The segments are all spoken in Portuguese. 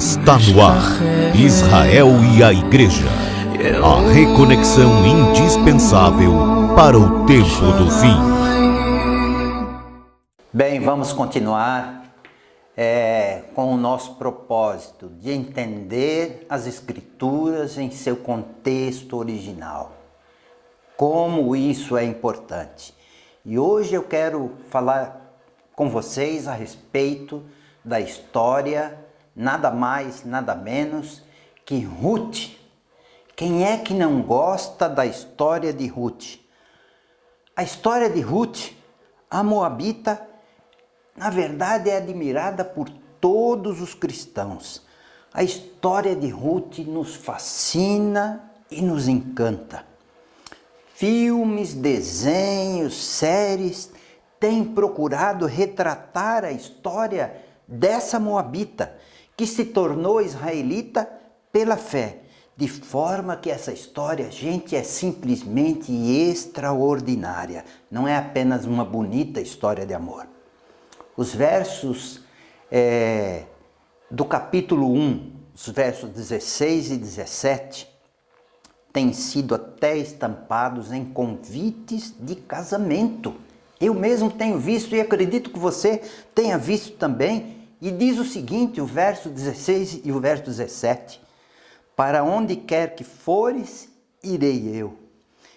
Está no ar, Israel e a Igreja. A reconexão indispensável para o tempo do fim. Bem, vamos continuar com o nosso propósito de entender as Escrituras em seu contexto original. Como isso é importante. E hoje eu quero falar com vocês a respeito da história, nada mais, nada menos que Ruth. Quem é que não gosta da história de Ruth? A história de Ruth, a Moabita, na verdade é admirada por todos os cristãos. A história de Ruth nos fascina e nos encanta. Filmes, desenhos, séries têm procurado retratar a história dessa Moabita, que se tornou israelita pela fé, de forma que essa história, gente, é simplesmente extraordinária. Não é apenas uma bonita história de amor. Os versos do capítulo 1, os versos 16 e 17, têm sido até estampados em convites de casamento. Eu mesmo tenho visto e acredito que você tenha visto também. E diz o seguinte, o verso 16 e o verso 17. Para onde quer que fores, irei eu.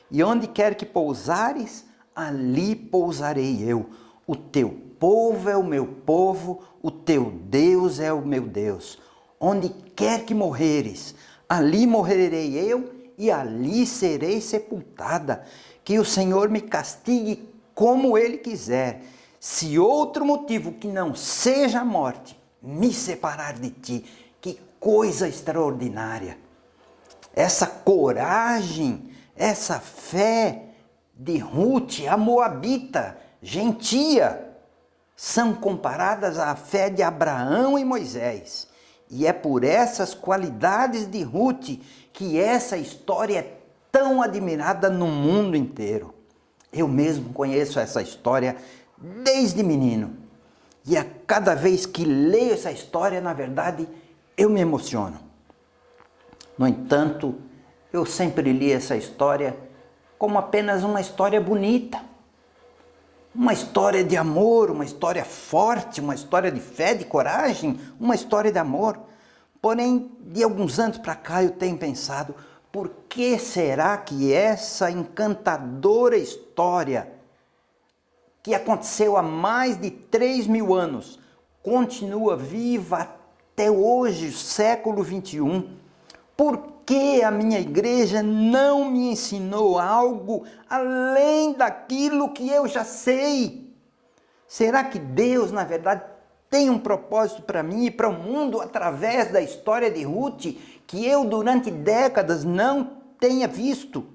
E onde quer que pousares, ali pousarei eu. O teu povo é o meu povo, o teu Deus é o meu Deus. Onde quer que morreres, ali morrerei eu e ali serei sepultada. Que o Senhor me castigue como Ele quiser, se outro motivo que não seja a morte me separar de ti. Que coisa extraordinária! Essa coragem, essa fé de Ruth, a Moabita, gentia, são comparadas à fé de Abraão e Moisés. E é por essas qualidades de Ruth que essa história é tão admirada no mundo inteiro. Eu mesmo conheço essa história desde menino. E a cada vez que leio essa história, na verdade, eu me emociono. No entanto, eu sempre li essa história como apenas uma história bonita. Uma história de amor, uma história forte, uma história de fé, de coragem, uma história de amor. Porém, de alguns anos para cá eu tenho pensado, por que será que essa encantadora história que aconteceu há mais de 3.000 anos continua viva até hoje, século 21? Por que a minha igreja não me ensinou algo além daquilo que eu já sei? Será que Deus, na verdade, tem um propósito para mim e para o mundo através da história de Ruth que eu durante décadas não tenha visto?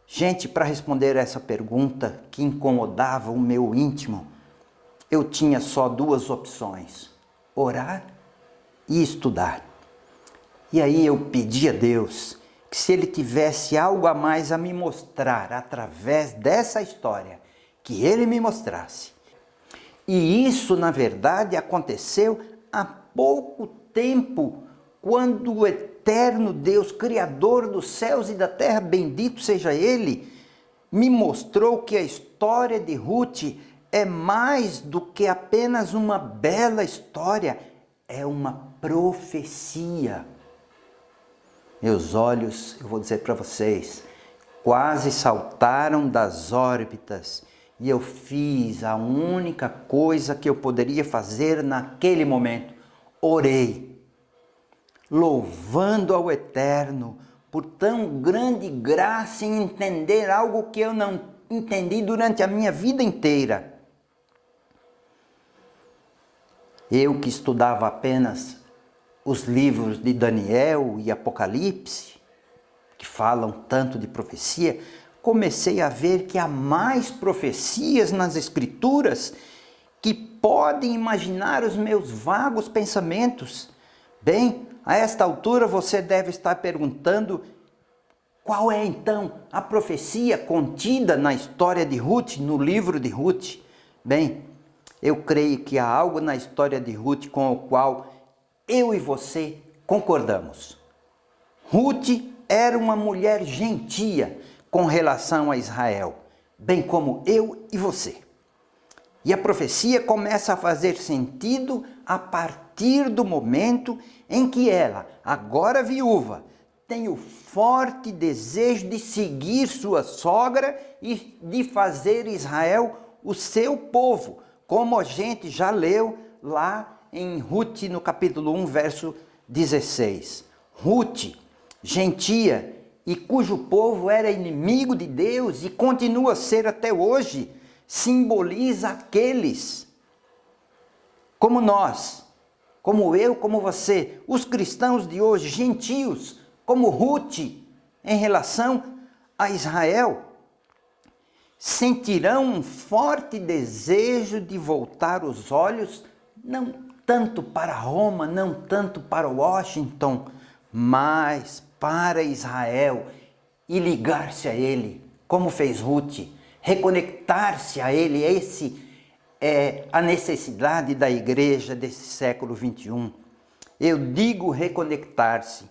Gente, para responder essa pergunta que incomodava o meu íntimo, eu tinha só duas opções: orar e estudar. E aí eu pedi a Deus que se Ele tivesse algo a mais a me mostrar através dessa história, que Ele me mostrasse. E isso, na verdade, aconteceu há pouco tempo, quando o eterno Deus, Criador dos céus e da terra, bendito seja Ele, me mostrou que a história de Ruth é mais do que apenas uma bela história, é uma profecia. Meus olhos, eu vou dizer para vocês, quase saltaram das órbitas. E eu fiz a única coisa que eu poderia fazer naquele momento. Orei, louvando ao Eterno por tão grande graça em entender algo que eu não entendi durante a minha vida inteira. Eu que estudava apenas os livros de Daniel e Apocalipse, que falam tanto de profecia, comecei a ver que há mais profecias nas Escrituras que podem imaginar os meus vagos pensamentos. Bem, a esta altura você deve estar perguntando qual é então a profecia contida na história de Ruth, no livro de Ruth. Bem, eu creio que há algo na história de Ruth com o qual eu e você concordamos. Ruth era uma mulher gentia com relação a Israel, bem como eu e você. E a profecia começa a fazer sentido a partir do momento em que ela, agora viúva, tem o forte desejo de seguir sua sogra e de fazer Israel o seu povo, como a gente já leu lá em Ruth, no capítulo 1, verso 16. Ruth, gentia, e cujo povo era inimigo de Deus e continua a ser até hoje, simboliza aqueles como nós, como eu, como você, os cristãos de hoje, gentios, como Ruth, em relação a Israel, sentirão um forte desejo de voltar os olhos, não tanto para Roma, não tanto para Washington, mas para Israel e ligar-se a ele, como fez Ruth, reconectar-se a ele. Esse é a necessidade da igreja desse século 21. Eu digo reconectar-se,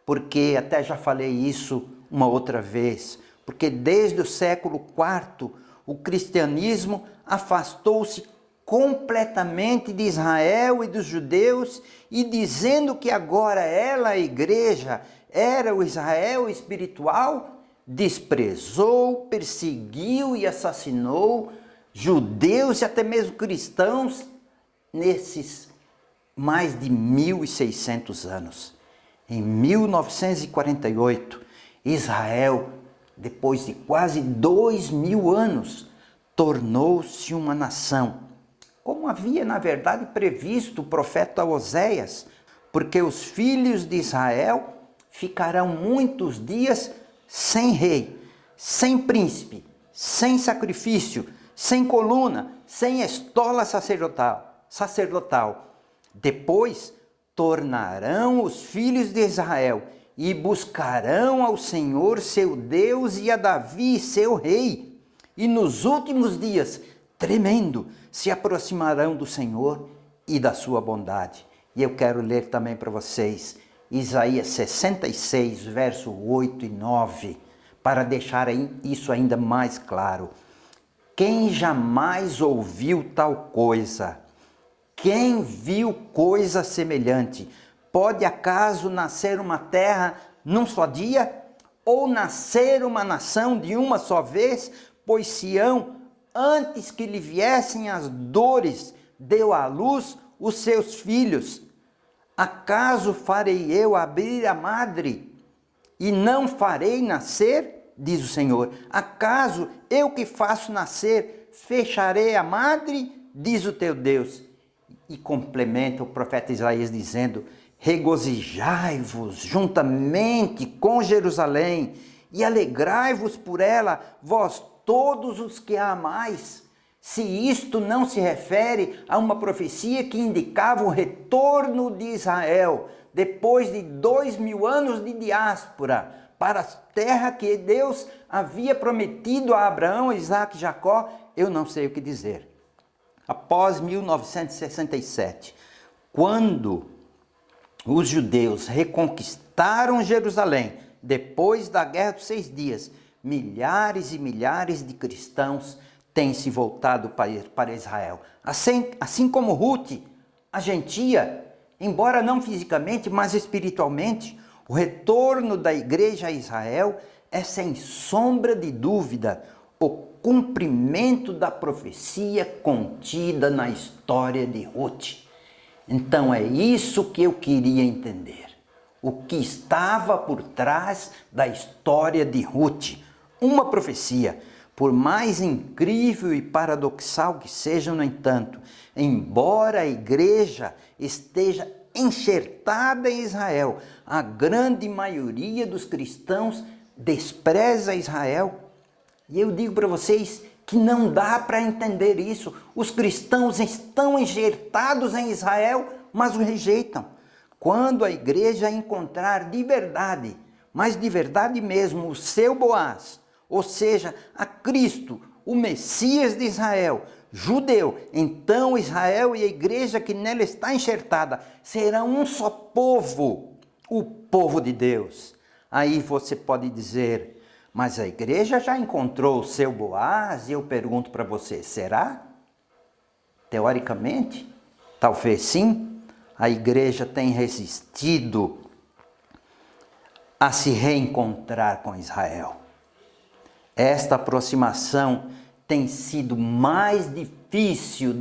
porque até já falei isso uma outra vez, porque desde o século IV o cristianismo afastou-se completamente de Israel e dos judeus, e dizendo que agora ela, a igreja, era o Israel espiritual, desprezou, perseguiu e assassinou judeus e até mesmo cristãos nesses mais de 1.600 anos. Em 1948, Israel, depois de quase 2.000 anos, tornou-se uma nação, como havia na verdade previsto o profeta Oséias, porque os filhos de Israel ficarão muitos dias sem rei, sem príncipe, sem sacrifício, sem coluna, sem estola sacerdotal. Depois tornarão os filhos de Israel e buscarão ao Senhor seu Deus e a Davi seu rei. E nos últimos dias, tremendo, se aproximarão do Senhor e da sua bondade. E eu quero ler também para vocês Isaías 66, verso 8 e 9, para deixar isso ainda mais claro. Quem jamais ouviu tal coisa? Quem viu coisa semelhante? Pode acaso nascer uma terra num só dia? Ou nascer uma nação de uma só vez? Pois Sião, antes que lhe viessem as dores, deu à luz os seus filhos. Acaso farei eu abrir a madre e não farei nascer? Diz o Senhor. Acaso eu que faço nascer, fecharei a madre? Diz o teu Deus. E complementa o profeta Isaías dizendo: regozijai-vos juntamente com Jerusalém e alegrai-vos por ela, vós todos os que a amais. Se isto não se refere a uma profecia que indicava o retorno de Israel, depois de 2.000 anos de diáspora, para a terra que Deus havia prometido a Abraão, Isaque e Jacó, eu não sei o que dizer. Após 1967, quando os judeus reconquistaram Jerusalém, depois da Guerra dos 6 Dias, milhares e milhares de cristãos têm se voltado para Israel. Assim como Ruth, a gentia, embora não fisicamente, mas espiritualmente, o retorno da igreja a Israel é sem sombra de dúvida o cumprimento da profecia contida na história de Ruth. Então é isso que eu queria entender. O que estava por trás da história de Ruth. Uma profecia, por mais incrível e paradoxal que seja, no entanto, embora a igreja esteja enxertada em Israel, a grande maioria dos cristãos despreza Israel. E eu digo para vocês que não dá para entender isso. Os cristãos estão enxertados em Israel, mas o rejeitam. Quando a igreja encontrar de verdade, mas de verdade mesmo, o seu Boaz, ou seja, a Cristo, o Messias de Israel, judeu. Então Israel e a igreja que nela está enxertada serão um só povo, o povo de Deus. Aí você pode dizer, mas a igreja já encontrou o seu Boaz? E eu pergunto para você, será? Teoricamente, talvez sim. A igreja tem resistido a se reencontrar com Israel. Esta aproximação tem sido mais difícil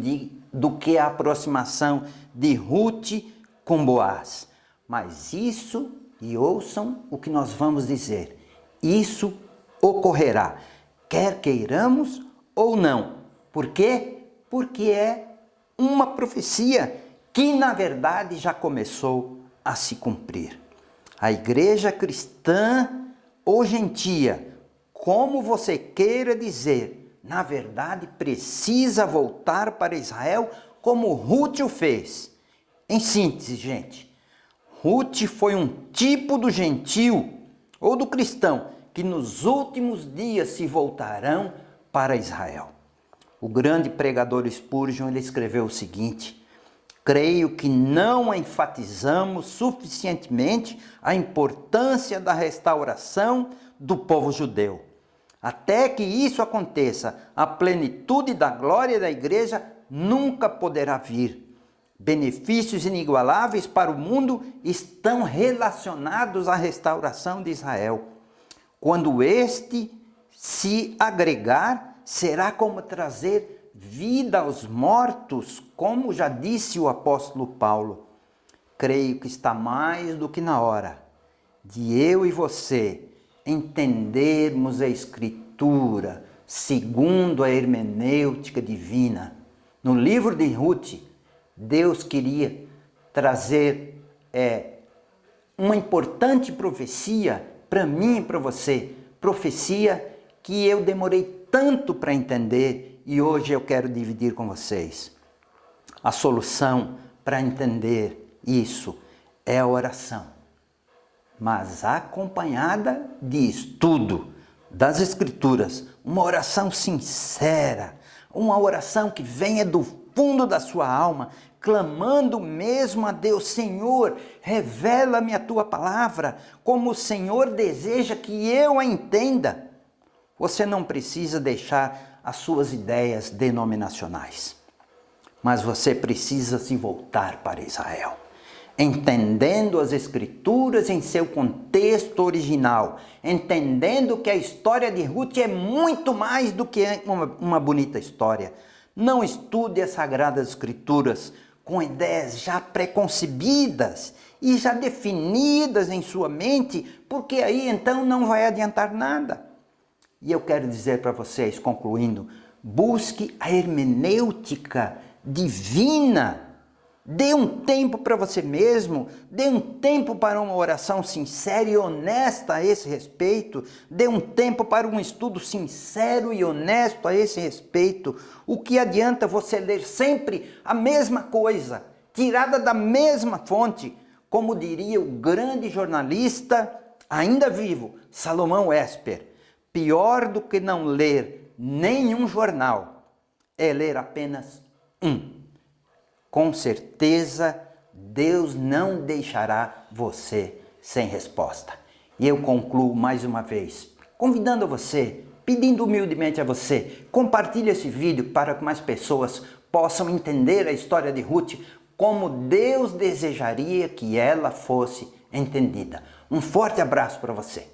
do que a aproximação de Ruth com Boaz. Mas isso, e ouçam o que nós vamos dizer, isso ocorrerá, quer queiramos ou não. Por quê? Porque é uma profecia que na verdade já começou a se cumprir. A igreja cristã ou gentia, como você queira dizer, na verdade precisa voltar para Israel como Ruth o fez. Em síntese, gente, Ruth foi um tipo do gentio ou do cristão que nos últimos dias se voltarão para Israel. O grande pregador Spurgeon, ele escreveu o seguinte: creio que não enfatizamos suficientemente a importância da restauração do povo judeu. Até que isso aconteça, a plenitude da glória da igreja nunca poderá vir. Benefícios inigualáveis para o mundo estão relacionados à restauração de Israel. Quando este se agregar, será como trazer vida aos mortos, como já disse o apóstolo Paulo. Creio que está mais do que na hora de eu e você entendermos a Escritura segundo a hermenêutica divina. No livro de Ruth, Deus queria trazer uma importante profecia para mim e para você. Profecia que eu demorei tanto para entender e hoje eu quero dividir com vocês. A solução para entender isso é a oração, mas acompanhada de estudo das Escrituras. Uma oração sincera, uma oração que venha do fundo da sua alma, clamando mesmo a Deus: Senhor, revela-me a tua palavra, como o Senhor deseja que eu a entenda. Você não precisa deixar as suas ideias denominacionais, mas você precisa se voltar para Israel, entendendo as Escrituras em seu contexto original, entendendo que a história de Ruth é muito mais do que uma bonita história. Não estude as Sagradas Escrituras com ideias já preconcebidas e já definidas em sua mente, porque aí então não vai adiantar nada. E eu quero dizer para vocês, concluindo, busque a hermenêutica divina. Dê um tempo para você mesmo, dê um tempo para uma oração sincera e honesta a esse respeito, dê um tempo para um estudo sincero e honesto a esse respeito. O que adianta você ler sempre a mesma coisa, tirada da mesma fonte? Como diria o grande jornalista, ainda vivo, Salomão Esper, pior do que não ler nenhum jornal é ler apenas um. Com certeza, Deus não deixará você sem resposta. E eu concluo mais uma vez, convidando você, pedindo humildemente a você, compartilhe esse vídeo para que mais pessoas possam entender a história de Ruth como Deus desejaria que ela fosse entendida. Um forte abraço para você.